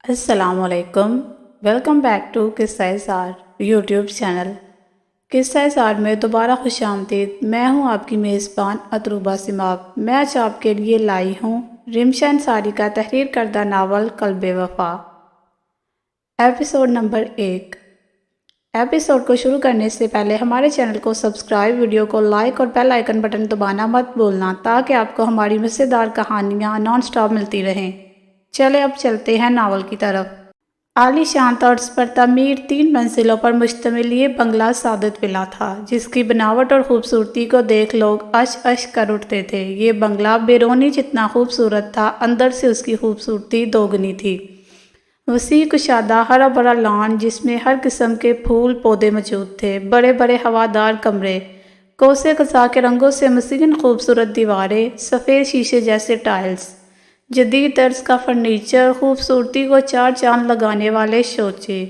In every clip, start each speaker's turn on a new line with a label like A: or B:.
A: السلام علیکم، welcome back to قصہ سار یوٹیوب چینل۔ قصہ سار میں دوبارہ خوش آمدید۔ میں ہوں آپ کی میزبان اتروبہ سماغ۔ میں آج آپ کے لیے لائی ہوں رمشا انصاری کا تحریر کردہ ناول قلب وفا، ایپیسوڈ نمبر 1۔ ایپیسوڈ کو شروع کرنے سے پہلے ہمارے چینل کو سبسکرائب، ویڈیو کو لائک اور بیل آئیکن بٹن دبانا مت بھولنا تاکہ آپ کو ہماری مزیدار کہانیاں نان سٹاپ ملتی رہیں۔ چلے اب چلتے ہیں ناول کی طرف۔ عالی شان طرز پر تعمیر 3 منزلوں پر مشتمل یہ بنگلہ سعادت ولا تھا، جس کی بناوٹ اور خوبصورتی کو دیکھ لوگ اش اش کر اٹھتے تھے۔ یہ بنگلہ بیرونی جتنا خوبصورت تھا، اندر سے اس کی خوبصورتی دوگنی تھی۔ وسیع کشادہ ہرا بھرا لان جس میں ہر قسم کے پھول پودے موجود تھے، بڑے بڑے ہوادار کمرے، کوسے قزح کے رنگوں سے مزین خوبصورت دیواریں، سفید شیشے جیسے ٹائلز، جدید طرز کا فرنیچر، خوبصورتی کو 4 چاند لگانے والے شوچے۔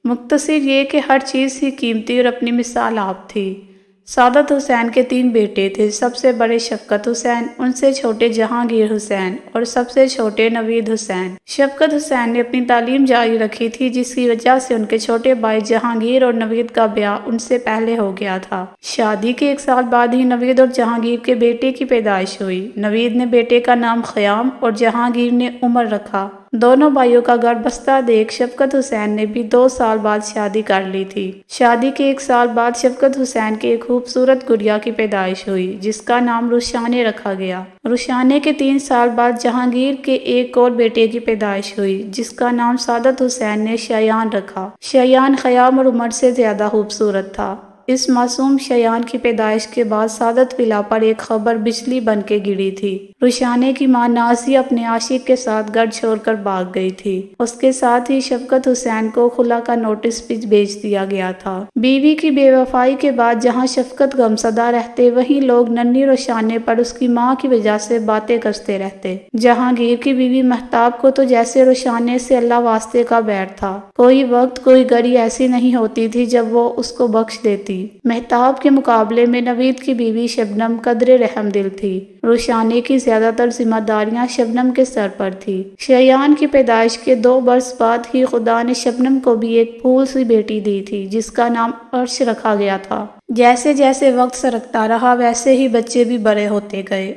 A: مختصر یہ کہ ہر چیز ہی قیمتی اور اپنی مثال آپ تھی۔ سعادت حسین کے 3 بیٹے تھے، سب سے بڑے شفقت حسین، ان سے چھوٹے جہانگیر حسین اور سب سے چھوٹے نوید حسین۔ شفقت حسین نے اپنی تعلیم جاری رکھی تھی، جس کی وجہ سے ان کے چھوٹے بھائی جہانگیر اور نوید کا بیاہ ان سے پہلے ہو گیا تھا۔ شادی کے 1 سال بعد ہی نوید اور جہانگیر کے بیٹے کی پیدائش ہوئی۔ نوید نے بیٹے کا نام خیام اور جہانگیر نے عمر رکھا۔ دونوں بھائیوں کا گھر بستہ دیکھ شفقت حسین نے بھی 2 سال بعد شادی کر لی تھی۔ شادی کے 1 سال بعد شفقت حسین کے ایک خوبصورت گڑیا کی پیدائش ہوئی، جس کا نام رخسانے رکھا گیا۔ رخسانے کے 3 سال بعد جہانگیر کے ایک اور بیٹے کی پیدائش ہوئی، جس کا نام سعادت حسین نے شایان رکھا۔ شایان خیام اور عمر سے زیادہ خوبصورت تھا۔ اس معصوم شایان کی پیدائش کے بعد سعادت ولا پر ایک خبر بجلی بن کے گری تھی۔ رخسانے کی ماں نازیہ اپنے عاشق کے ساتھ گھر چھوڑ کر بھاگ گئی تھی۔ اس کے ساتھ ہی شفقت حسین کو خلا کا نوٹس بھی بھیج دیا گیا تھا۔ بیوی کی بے وفائی کے بعد جہاں شفقت غمزدہ رہتے، وہیں لوگ ننھی رخسانے پر اس کی ماں کی وجہ سے باتیں کرتے رہتے۔ جہانگیر کی بیوی مہتاب کو تو جیسے رخسانے سے اللہ واسطے کا بیر تھا۔ کوئی وقت، کوئی گھڑی ایسی نہیں ہوتی تھی جب وہ اس کو بخش دیتی۔ مہتاب کے مقابلے میں نوید کی بیوی شبنم قدرے رحم دل تھی۔ رخسانے کی زیادہ تر ذمہ داریاں شبنم کے سر پر تھی۔ شایان کی پیدائش کے 2 برس بعد ہی خدا نے شبنم کو بھی ایک پھول سی بیٹی دی تھی، جس کا نام عرش رکھا گیا تھا۔ جیسے جیسے وقت سرکتا رہا، ویسے ہی بچے بھی بڑے ہوتے گئے۔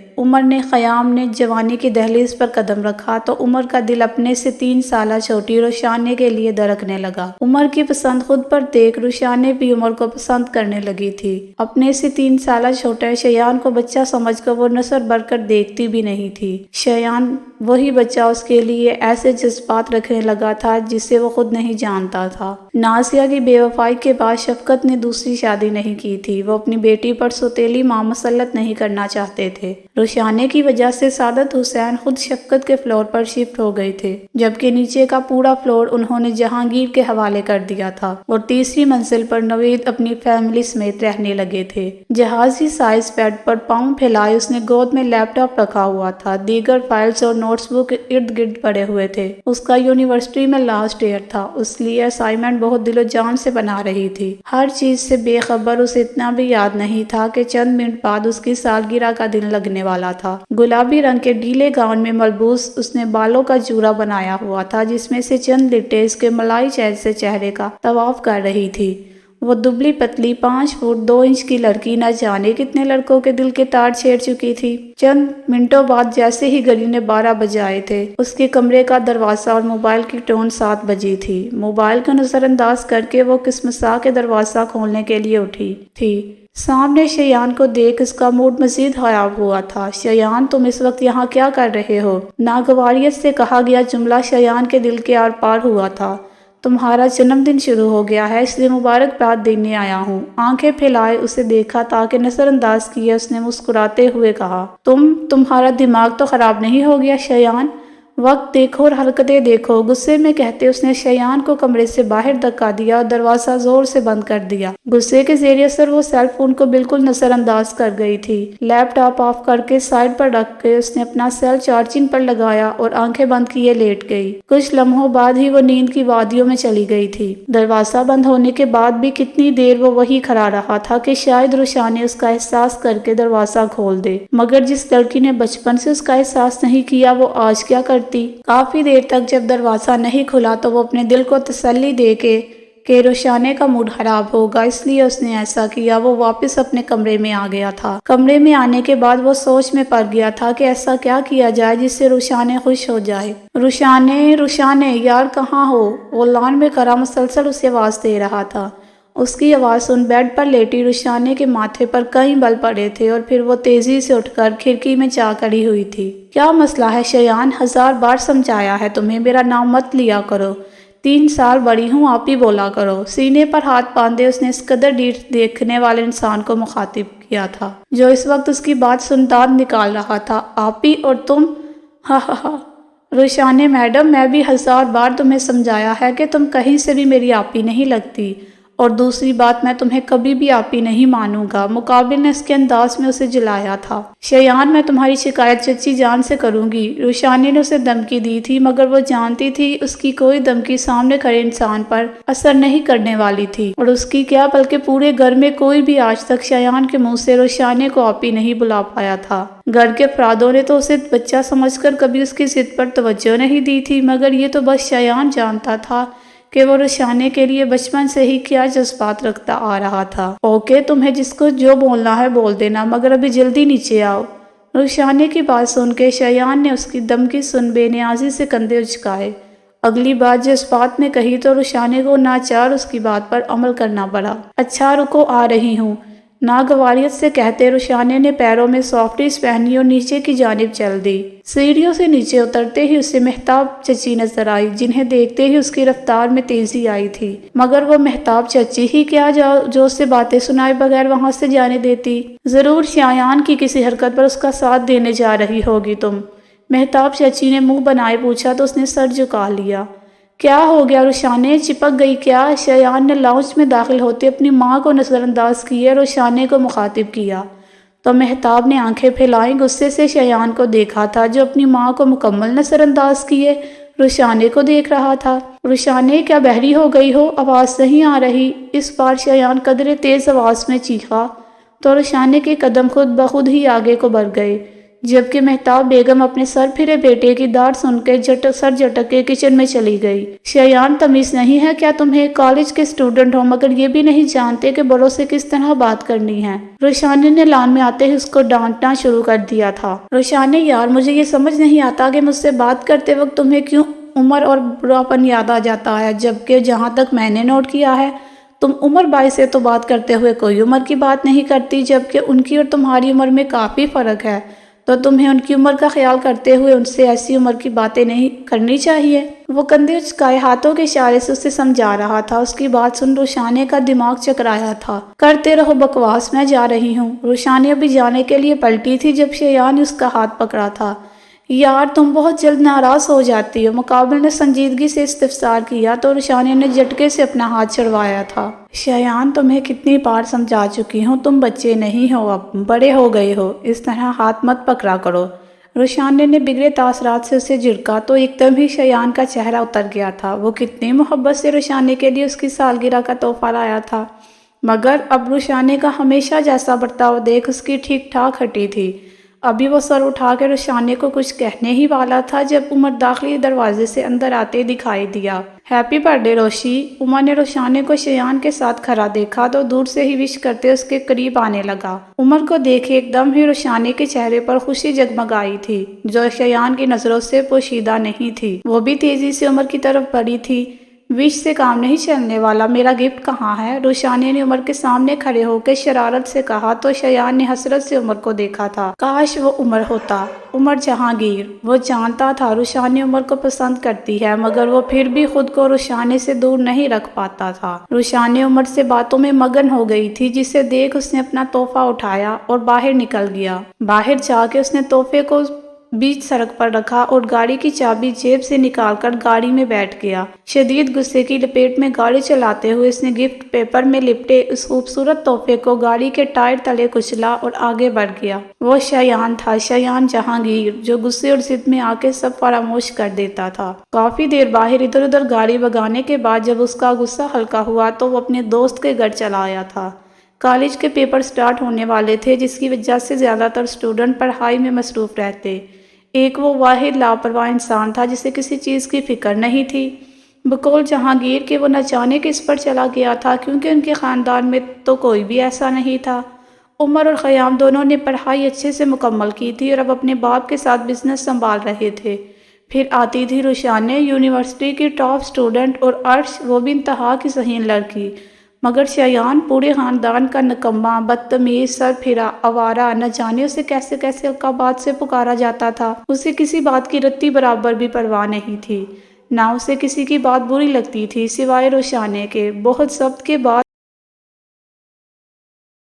A: خیام نے جوانی کی دہلیز پر قدم رکھا تو عمر کا دل اپنے سے 3 سالہ چھوٹی رخسانے کے لیے دھڑکنے لگا۔ عمر کی پسند خود پر دیکھ رخسانے بھی عمر کو پسند کرنے لگی تھی۔ اپنے سے 3 سالہ چھوٹے شایان کو بچہ سمجھ کر وہ نظر بھر کر دیکھتی بھی نہیں تھی۔ شایان وہی بچہ اس کے لیے ایسے جذبات رکھنے لگا تھا جسے وہ خود نہیں جانتا تھا۔ نازیہ کی بے وفائی کے بعد شفقت نے دوسری شادی نہیں کی تھی۔ وہ اپنی بیٹی پر سوتیلی ماں مسلط نہیں کرنا چاہتے تھے۔ رخسانے کی وجہ سے سعادت حسین خود شفقت کے فلور پر شفٹ ہو گئے تھے، جبکہ نیچے کا پورا فلور انہوں نے جہانگیر کے حوالے کر دیا تھا اور تیسری منزل پر نوید اپنی فیملی سمیت رہنے لگے تھے۔ جہازی سائز بیڈ پر پاؤں پھیلائے اس نے گود میں لیپ ٹاپ رکھا ہوا تھا۔ دیگر فائلز اور نوٹس بک ارد گرد پڑے ہوئے تھے۔ اس کا یونیورسٹی میں لاسٹ ایئر تھا، اس لیے اسائنمنٹ بہت دل و جان سے بنا رہی تھی۔ ہر چیز سے بے خبر اسے اتنا بھی یاد نہیں تھا کہ چند منٹ بعد اس کی سالگرہ کا دن لگنے والا تھا۔ گلابی رنگ کے ڈھیلے گاؤن میں ملبوس اس نے بالوں کا جورا بنایا ہوا تھا، جس میں سے چند لٹیں اس کے ملائی جیسے چہرے کا طواف کر رہی تھی۔ وہ دبلی پتلی 5 فٹ 2 انچ کی لڑکی نہ جانے کتنے لڑکوں کے دل کے تار چھیڑ چکی تھی۔ چند منٹوں بعد جیسے ہی گھڑی نے 12 بجائے تھے، اس کے کمرے کا دروازہ اور موبائل کی ٹون 7 بجی تھی۔ موبائل کو نظر انداز کر کے وہ کسمسا کے دروازہ کھولنے کے لیے اٹھی تھی۔ سامنے شایان کو دیکھ اس کا موڈ مزید خراب ہوا تھا۔ شایان، تم اس وقت یہاں کیا کر رہے ہو؟ ناگواریت سے کہا گیا جملہ شایان کے دل کے آر پار ہوا تھا۔ تمہارا جنم دن شروع ہو گیا ہے، اس لیے مبارکباد دینے آیا ہوں۔ آنکھیں پھیلائے اسے دیکھا تاکہ نظر انداز کیے اس نے مسکراتے ہوئے کہا، تمہارا دماغ تو خراب نہیں ہو گیا شایان؟ وقت دیکھو اور حرکتیں دیکھو، غصے میں کہتے اس نے شایان کو کمرے سے باہر دھکا دیا اور دروازہ زور سے بند کر دیا۔ غصے کے زیر اثر وہ سیل فون کو بالکل نظر انداز کر گئی تھی۔ لیپ ٹاپ آف کر کے سائڈ پر رکھ کے اس نے اپنا سیل چارجنگ پر لگایا اور آنکھیں بند کیے لیٹ گئی۔ کچھ لمحوں بعد ہی وہ نیند کی وادیوں میں چلی گئی تھی۔ دروازہ بند ہونے کے بعد بھی کتنی دیر وہ وہی کھڑا رہا تھا کہ شاید رخسانے اس کا احساس کر کے دروازہ کھول دے، مگر جس لڑکی نے بچپن سے اس کا احساس نہیں کیا، وہ آج کیا کرتی کرتی۔ کافی دیر تک جب دروازہ نہیں کھلا تو وہ اپنے دل کو تسلی دے کے کہ رخسانے کا موڈ خراب ہوگا اس لیے اس نے ایسا کیا، وہ واپس اپنے کمرے میں آ گیا تھا۔ کمرے میں آنے کے بعد وہ سوچ میں پڑ گیا تھا کہ ایسا کیا کیا جائے جس سے رخسانے خوش ہو جائے۔ رخسانے یار کہاں ہو؟ وہ لان میں کھڑا مسلسل اسے آواز دے رہا تھا۔ اس کی آواز سن بیڈ پر لیٹی رخسانے کے ماتھے پر کئی بل پڑے تھے اور پھر وہ تیزی سے اٹھ کر کھڑکی میں جا کھڑی ہوئی تھی۔ کیا مسئلہ ہے شایان؟ 1000 بار سمجھایا ہے تمہیں، میرا نام مت لیا کرو، 3 سال بڑی ہوں، آپ ہی بولا کرو۔ سینے پر ہاتھ باندھے اس نے اس قدر ڈیٹ دیکھنے والے انسان کو مخاطب کیا تھا جو اس وقت اس کی بات سن دانت نکال رہا تھا۔ آپ ہی اور تم؟ ہا ہا ہا۔ رخسانے میڈم، میں بھی 1000 بار تمہیں سمجھایا ہے کہ تم کہیں سے بھی میری آپی نہیں لگتی، اور دوسری بات میں تمہیں کبھی بھی آپی نہیں مانوں گا۔ مقابل نے اس کے انداز میں اسے جلایا تھا۔ شایان، میں تمہاری شکایت چچی جان سے کروں گی۔ رخسانے نے اسے دھمکی دی تھی مگر وہ جانتی تھی اس کی کوئی دھمکی سامنے کھڑے انسان پر اثر نہیں کرنے والی تھی، اور اس کی کیا بلکہ پورے گھر میں کوئی بھی آج تک شایان کے منہ سے رخسانے کو آپی نہیں بلا پایا تھا۔ گھر کے افرادوں نے تو اسے بچہ سمجھ کر کبھی اس کی ضد پر توجہ نہیں دی تھی، مگر یہ تو بس شایان جانتا تھا کہ وہ رخسانے کے لیے بچپن سے ہی کیا جذبات رکھتا آ رہا تھا۔ اوکے، تمہیں جس کو جو بولنا ہے بول دینا، مگر ابھی جلدی نیچے آؤ۔ رخسانے کی بات سن کے شایان نے اس کی دھمکی سن بے نیازی سے کندھے اچکائے۔ اگلی بات جس بات میں کہی تو رخسانے کو ناچار اس کی بات پر عمل کرنا پڑا۔ اچھا رکو، آ رہی ہوں، ناگواریت سے کہتے رخسانے نے پیروں میں سافٹیز پہنی اور نیچے کی جانب چل دی۔ سیڑھیوں سے نیچے اترتے ہی اسے مہتاب چچی نظر آئی، جنہیں دیکھتے ہی اس کی رفتار میں تیزی آئی تھی، مگر وہ مہتاب چچی ہی کیا جو اسے باتیں سنائے بغیر وہاں سے جانے دیتی۔ ضرور شایان کی کسی حرکت پر اس کا ساتھ دینے جا رہی ہوگی تم، مہتاب چچی نے منہ بنائے پوچھا تو اس نے سر جھکا لیا۔ کیا ہو گیا رخسانے، چپک گئی کیا؟ شایان نے لاؤنج میں داخل ہوتے اپنی ماں کو نظر انداز کیے اور رخسانے کو مخاطب کیا تو مہتاب نے آنکھیں پھیلائیں، غصے سے شایان کو دیکھا تھا جو اپنی ماں کو مکمل نظر انداز کیے رخسانے کو دیکھ رہا تھا۔ رخسانے، کیا بہری ہو گئی ہو؟ آواز نہیں آ رہی۔ اس بار شایان قدرے تیز آواز میں چیخا تو رخسانے کے قدم خود بخود ہی آگے کو بڑھ گئے، جبکہ مہتاب بیگم اپنے سر پھرے بیٹے کی ڈانٹ سن کے سر جھٹک کے کچن میں چلی گئی۔ شایان، تمیز نہیں ہے کیا تمہیں؟ کالج کے اسٹوڈنٹ ہو مگر یہ بھی نہیں جانتے کہ بڑوں سے کس طرح بات کرنی ہے۔ رخسانے نے لان میں آتے ہی اس کو ڈانٹنا شروع کر دیا تھا۔ رخسانے یار، مجھے یہ سمجھ نہیں آتا کہ مجھ سے بات کرتے وقت تمہیں کیوں عمر اور بڑھاپن یاد آ جاتا ہے، جبکہ جہاں تک میں نے نوٹ کیا ہے تم عمر بائی سے تو بات کرتے ہوئے کوئی عمر کی بات نہیں کرتی، جبکہ ان کی اور تمہاری عمر میں کافی فرق ہے، تو تمہیں ان کی عمر کا خیال کرتے ہوئے ان سے ایسی عمر کی باتیں نہیں کرنی چاہیے۔ وہ کندھے اچکائے ہاتھوں کے اشارے سے اسے سمجھا رہا تھا۔ اس کی بات سن رخسانے کا دماغ چکرایا تھا۔ کرتے رہو بکواس، میں جا رہی ہوں۔ رخسانے ابھی جانے کے لیے پلٹی تھی جب شایان نے اس کا ہاتھ پکڑا تھا۔ یار، تم بہت جلد ناراض ہو جاتی ہو، مقابل نے سنجیدگی سے استفسار کیا تو رخسانے نے جھٹکے سے اپنا ہاتھ چھڑوایا تھا۔ شایان، تمہیں کتنی بار سمجھا چکی ہوں، تم بچے نہیں ہو، اب بڑے ہو گئے ہو، اس طرح ہاتھ مت پکڑا کرو۔ رخسانے نے بگڑے تاثرات سے اسے جھڑکا تو ایک دم ہی شایان کا چہرہ اتر گیا تھا۔ وہ کتنی محبت سے رخسانے کے لیے اس کی سالگرہ کا تحفہ لایا تھا، مگر اب رخسانے کا ہمیشہ جیسا برتاؤ دیکھ اس کی ٹھیک ٹھاک ہٹی تھی۔ ابھی وہ سر اٹھا کے رخسانے کو کچھ کہنے ہی والا تھا جب عمر داخلی دروازے سے اندر آتے دکھائی دیا۔ Happy birthday Roshi. Umar نے رخسانے کو شایان کے ساتھ کھڑا دیکھا تو دور سے ہی وش کرتے اس کے قریب آنے لگا۔ عمر کو دیکھے ایک دم ہی رخسانے کے چہرے پر خوشی جگمگائی تھی جو شایان کی نظروں سے پوشیدہ نہیں تھی۔ وہ بھی تیزی سے عمر کی طرف بڑھی تھی۔ وش سے کام نہیں چلنے والا، میرا گفٹ کہاں ہے؟ رخسانے نے عمر کے سامنے کھڑے ہو کے شرارت سے کہا تو شایان نے حسرت سے عمر کو دیکھا تھا۔ کاش وہ عمر ہوتا، عمر جہانگیر۔ وہ جانتا تھا رخسانے عمر کو پسند کرتی ہے، مگر وہ پھر بھی خود کو رخسانے سے دور نہیں رکھ پاتا تھا۔ رخسانے عمر سے باتوں میں مگن ہو گئی تھی، جسے دیکھ اس نے اپنا تحفہ اٹھایا اور باہر نکل گیا۔ باہر جا کے اس نے تحفے کو بیچ سڑک پر رکھا اور گاڑی کی چابی جیب سے نکال کر گاڑی میں بیٹھ گیا۔ شدید غصے کی لپیٹ میں گاڑی چلاتے ہوئے اس نے گفٹ پیپر میں لپٹے اس خوبصورت تحفے کو گاڑی کے ٹائر تلے کچلا اور آگے بڑھ گیا۔ وہ شایان تھا، شایان جہانگیر، جو غصے اور ضد میں آ کے سب فراموش کر دیتا تھا۔ کافی دیر باہر ادھر ادھر گاڑی بگانے کے بعد جب اس کا غصہ ہلکا ہوا تو وہ اپنے دوست کے گھر چلا آیا تھا۔ کالج کے پیپر سٹارٹ ہونے والے تھے، جس کی وجہ سے زیادہ تر اسٹوڈنٹ پڑھائی میں مصروف رہتے۔ ایک وہ واحد لاپرواہ انسان تھا جسے کسی چیز کی فکر نہیں تھی۔ بقول جہانگیر کے وہ نہ جانے کس پر چلا گیا تھا، کیونکہ ان کے خاندان میں تو کوئی بھی ایسا نہیں تھا۔ عمر اور خیام دونوں نے پڑھائی اچھے سے مکمل کی تھی اور اب اپنے باپ کے ساتھ بزنس سنبھال رہے تھے۔ پھر آتی تھی روشانے، یونیورسٹی کی ٹاپ سٹوڈنٹ، اور عرش، وہ بھی انتہا کی ذہین لڑکی۔ مگر شایان پورے خاندان کا نکما، بدتمیز، سرپھرا، آوارہ، نہ جانے اسے کیسے کیسے القابات سے پکارا جاتا تھا۔ اسے کسی بات کی رتی برابر بھی پرواہ نہیں تھی، نہ اسے کسی کی بات بری لگتی تھی سوائے روشانے کے۔ بہت ضبط کے بعد